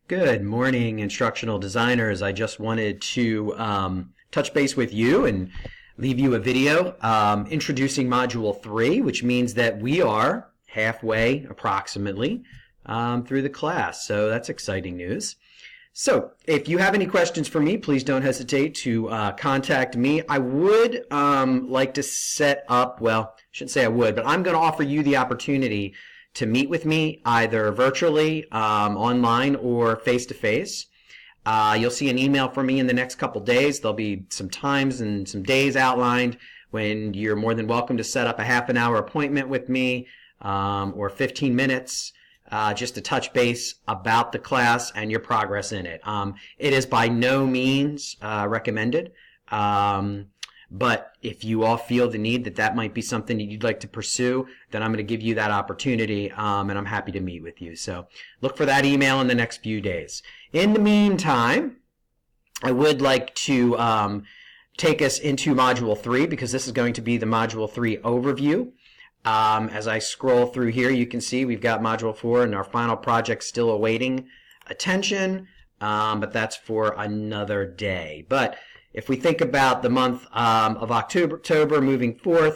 Good morning, instructional designers. I just wanted to touch base with you and leave you a video introducing Module 3, which means that we are halfway approximately through the class. So that's exciting news. So if you have any questions for me, please don't hesitate to contact me. I would like to set up, well, I shouldn't say I would, but I'm going to offer you the opportunity to meet with me either virtually, online, or face-to-face. You'll see an email from me in the next couple days. There'll be some times and some days outlined when you're more than welcome to set up a half-an-hour appointment with me or 15 minutes just to touch base about the class and your progress in it. It is by no means recommended. But if you all feel the need that might be something that you'd like to pursue, then I'm going to give you that opportunity, and I'm happy to meet with you. So look for that email in the next few days. In the meantime, I would like to take us into Module 3 because this is going to be the Module 3 overview. As I scroll through here, you can see we've got Module 4 and our final project still awaiting attention, but that's for another day. But if we think about the month of October moving forward,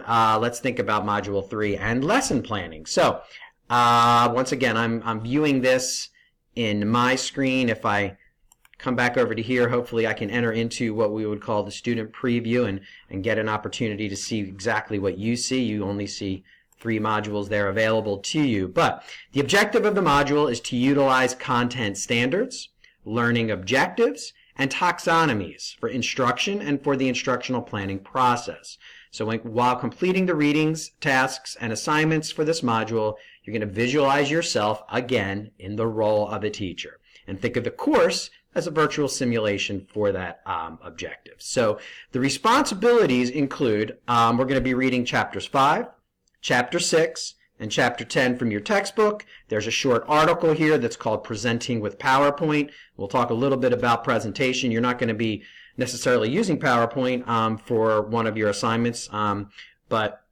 let's think about Module 3 and lesson planning. So once again, I'm viewing this in my screen. If I come back over to here, hopefully I can enter into what we would call the student preview and get an opportunity to see exactly what you see. You only see 3 modules there available to you. But the objective of the module is to utilize content standards, learning objectives, and taxonomies for instruction and for the instructional planning process. So while completing the readings, tasks, and assignments for this module, you're going to visualize yourself again in the role of a teacher. And think of the course as a virtual simulation for that objective. So the responsibilities include, we're going to be reading Chapters 5, Chapter 6, and Chapter 10 from your textbook. There's a short article here that's called Presenting with PowerPoint. We'll talk a little bit about presentation. You're not going to be necessarily using PowerPoint for one of your assignments, but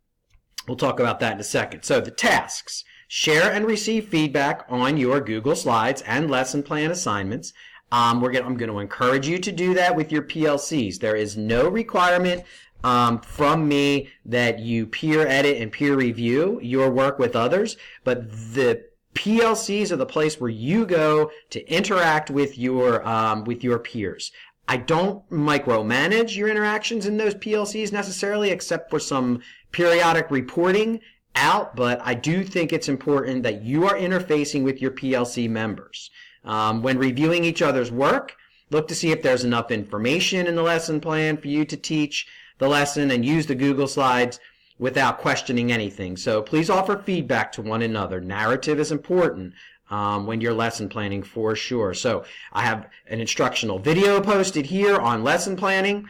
we'll talk about that in a second. So the tasks: share and receive feedback on your Google Slides and lesson plan assignments. I'm going to encourage you to do that with your PLCs. There is no requirement from me that you peer edit and peer review your work with others, but the PLCs are the place where you go to interact with your peers. I don't micromanage your interactions in those PLCs necessarily, except for some periodic reporting out, but I do think it's important that you are interfacing with your PLC members. When reviewing each other's work, look to see if there's enough information in the lesson plan for you to teach the lesson and use the Google Slides without questioning anything. So please offer feedback to one another. Narrative is important when you're lesson planning for sure. So I have an instructional video posted here on lesson planning.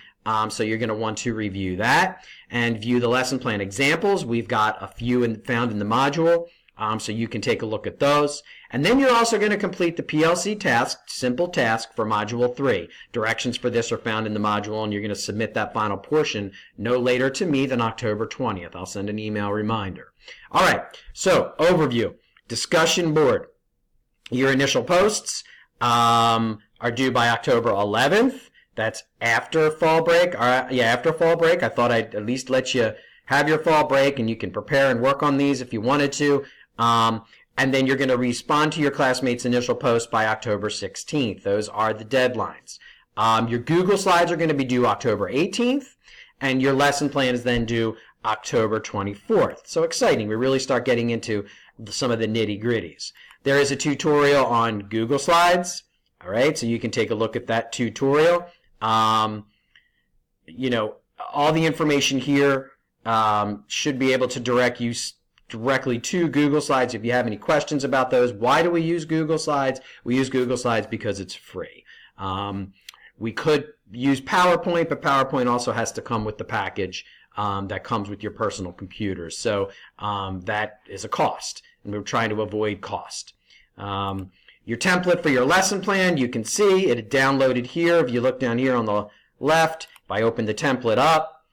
So you're going to want to review that and view the lesson plan examples. We've got a few found in the module. So you can take a look at those. And then you're also going to complete the PLC task, simple task for Module 3. Directions for this are found in the module, and you're going to submit that final portion no later to me than October 20th. I'll send an email reminder. All right, so overview. Discussion board. Your initial posts are due by October 11th. That's after fall break. After fall break. I thought I'd at least let you have your fall break, and you can prepare and work on these if you wanted to. And then you're going to respond to your classmates' initial post by October 16th. Those are the deadlines. Your Google Slides are going to be due October 18th, and your lesson plan is then due October 24th. So exciting. We really start getting into some of the nitty-gritties. There is a tutorial on Google Slides. All right, so you can take a look at that tutorial. All the information here should be able to direct you directly to Google Slides if you have any questions about those. Why do we use Google Slides? We use Google Slides because it's free. We could use PowerPoint, but PowerPoint also has to come with the package that comes with your personal computer. So that is a cost, and we're trying to avoid cost. Your template for your lesson plan, you can see it downloaded here. If you look down here on the left, if I open the template up,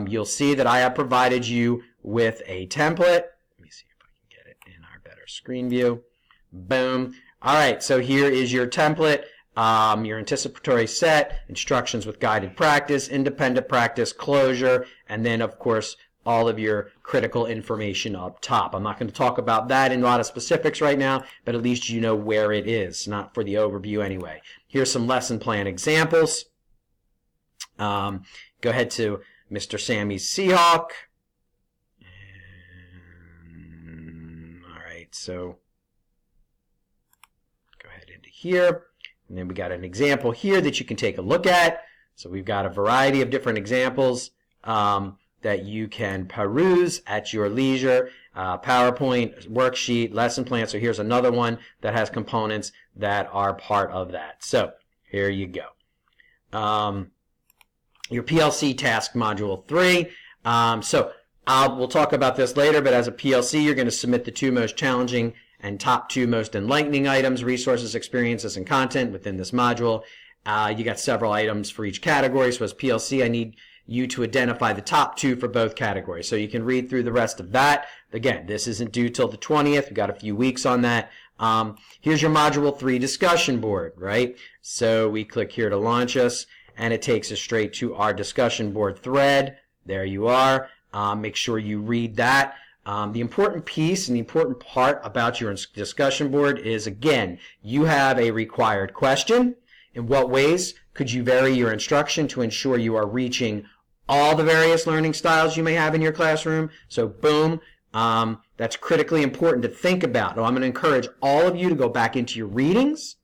you'll see that I have provided you with a template. Let me see if I can get it in our better screen view. Boom. All right, so here is your template, your anticipatory set, instructions with guided practice, independent practice, closure, and then, of course, all of your critical information up top. I'm not going to talk about that in a lot of specifics right now, but at least you know where it is, not for the overview anyway. Here's some lesson plan examples. Go ahead to Mr. Sammy's Seahawk. All right, so go ahead into here. And then we got an example here that you can take a look at. So we've got a variety of different examples that you can peruse at your leisure. PowerPoint, worksheet, lesson plan. So here's another one that has components that are part of that. So here you go. Your PLC task module 3. We'll talk about this later, but as a PLC, you're going to submit the 2 most challenging and top 2 most enlightening items, resources, experiences, and content within this module. You got several items for each category. So as PLC, I need you to identify the top 2 for both categories. So you can read through the rest of that. Again, this isn't due till the 20th. We've got a few weeks on that. Here's your module 3 discussion board, right? So we click here to launch us, and it takes us straight to our discussion board thread. There you are. Make sure you read that. The important piece and the important part about your discussion board is, again, you have a required question. In what ways could you vary your instruction to ensure you are reaching all the various learning styles you may have in your classroom? So boom, that's critically important to think about. Now, I'm going to encourage all of you to go back into your readings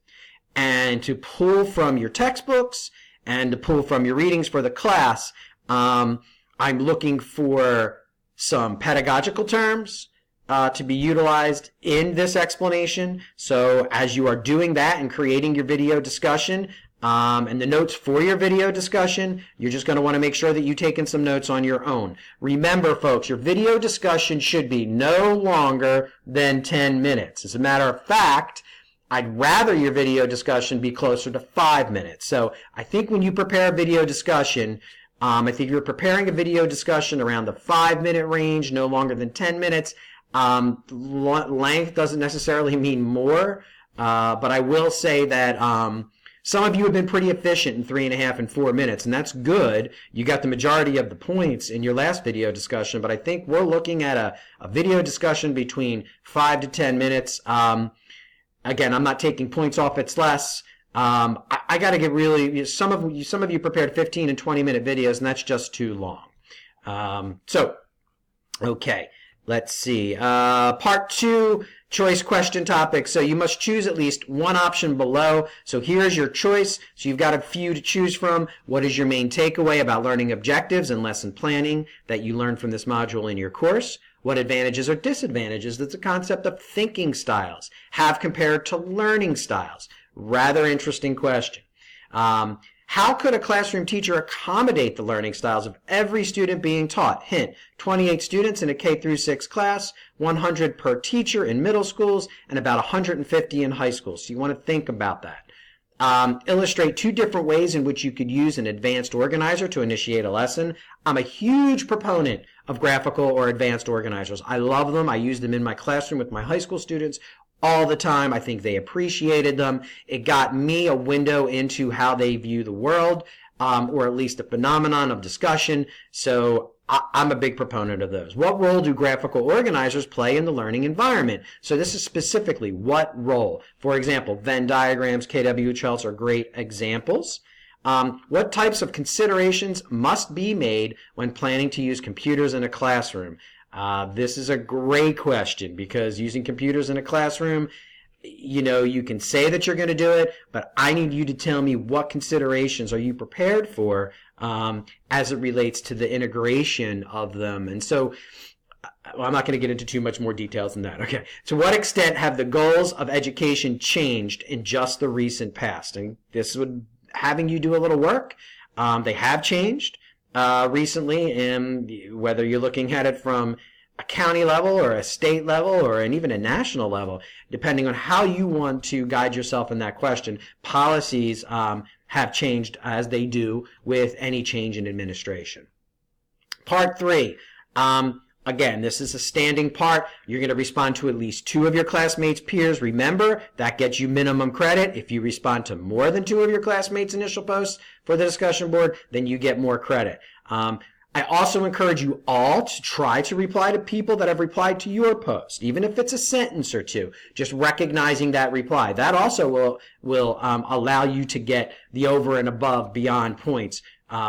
and to pull from your textbooks and to pull from your readings for the class. I'm looking for some pedagogical terms to be utilized in this explanation. So as you are doing that and creating your video discussion and the notes for your video discussion, you're just going to want to make sure that you've taken some notes on your own. Remember, folks, your video discussion should be no longer than 10 minutes. As a matter of fact, I'd rather your video discussion be closer to 5 minutes. So I think when you prepare a video discussion, I think you're preparing a video discussion around the 5-minute range, no longer than 10 minutes. Length doesn't necessarily mean more, but I will say that some of you have been pretty efficient in 3.5 and 4 minutes, and that's good. You got the majority of the points in your last video discussion, but I think we're looking at a video discussion between 5 to 10 minutes. Again, I'm not taking points off, it's less. I got to get really, some of you prepared 15 and 20-minute videos, and that's just too long. Okay, let's see. Part 2, choice question topics. So you must choose at least one option below. So here's your choice. So you've got a few to choose from. What is your main takeaway about learning objectives and lesson planning that you learned from this module in your course? What advantages or disadvantages does the concept of thinking styles have compared to learning styles? Rather interesting question. How could a classroom teacher accommodate the learning styles of every student being taught? Hint, 28 students in a K-6 class, 100 per teacher in middle schools, and about 150 in high schools. So you want to think about that. Illustrate 2 different ways in which you could use an advanced organizer to initiate a lesson. I'm a huge proponent of graphical or advanced organizers. I love them. I use them in my classroom with my high school students all the time. I think they appreciated them. It got me a window into how they view the world, or at least a phenomenon of discussion. So I'm a big proponent of those. What role do graphical organizers play in the learning environment? So this is specifically what role. For example, Venn diagrams, KW charts are great examples. What types of considerations must be made when planning to use computers in a classroom? This is a great question because using computers in a classroom, you know, you can say that you're going to do it, but I need you to tell me what considerations are you prepared for as it relates to the integration of them. And so I'm not going to get into too much more details than that. Okay. To what extent have the goals of education changed in just the recent past? And this would having you do a little work. They have changed recently, and whether you're looking at it from a county level or a state level or even a national level, depending on how you want to guide yourself in that question, policies have changed as they do with any change in administration. Part 3, Again, this is a standing part. You're going to respond to at least 2 of your classmates' peers. Remember, that gets you minimum credit. If you respond to more than 2 of your classmates' initial posts for the discussion board, then you get more credit. I also encourage you all to try to reply to people that have replied to your post, even if it's a sentence or 2, just recognizing that reply. That also will allow you to get the over and above beyond points,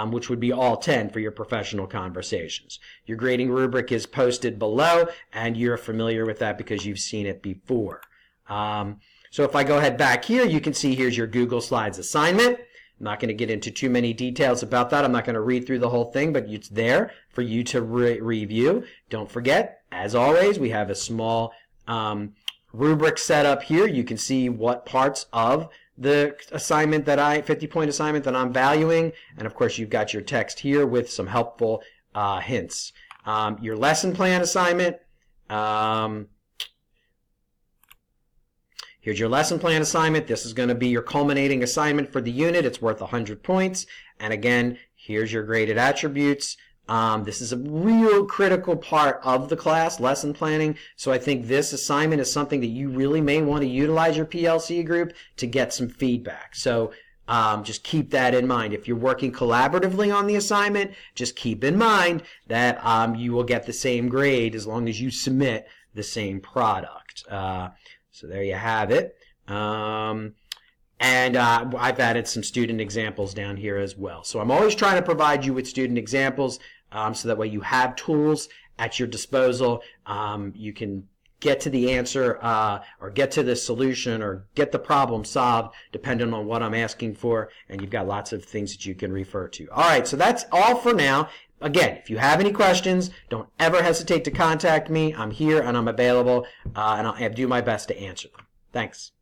which would be all 10 for your professional conversations. Your grading rubric is posted below, and you're familiar with that because you've seen it before. So if I go ahead back here, you can see here's your Google Slides assignment. I'm not going to get into too many details about that. I'm not going to read through the whole thing, but it's there for you to review. Don't forget, as always, we have a small rubric set up here. You can see what parts of the assignment that 50-point assignment that I'm valuing. And of course, you've got your text here with some helpful hints. Your lesson plan assignment. Here's your lesson plan assignment. This is going to be your culminating assignment for the unit. It's worth 100 points. And again, here's your graded attributes. This is a real critical part of the class, lesson planning. So I think this assignment is something that you really may want to utilize your PLC group to get some feedback. So just keep that in mind. If you're working collaboratively on the assignment, just keep in mind that you will get the same grade as long as you submit the same product. So there you have it. And I've added some student examples down here as well. So I'm always trying to provide you with student examples so that way you have tools at your disposal. You can get to the answer or get to the solution or get the problem solved depending on what I'm asking for. And you've got lots of things that you can refer to. All right, so that's all for now. Again, if you have any questions, don't ever hesitate to contact me. I'm here and I'm available, and I'll do my best to answer them. Thanks.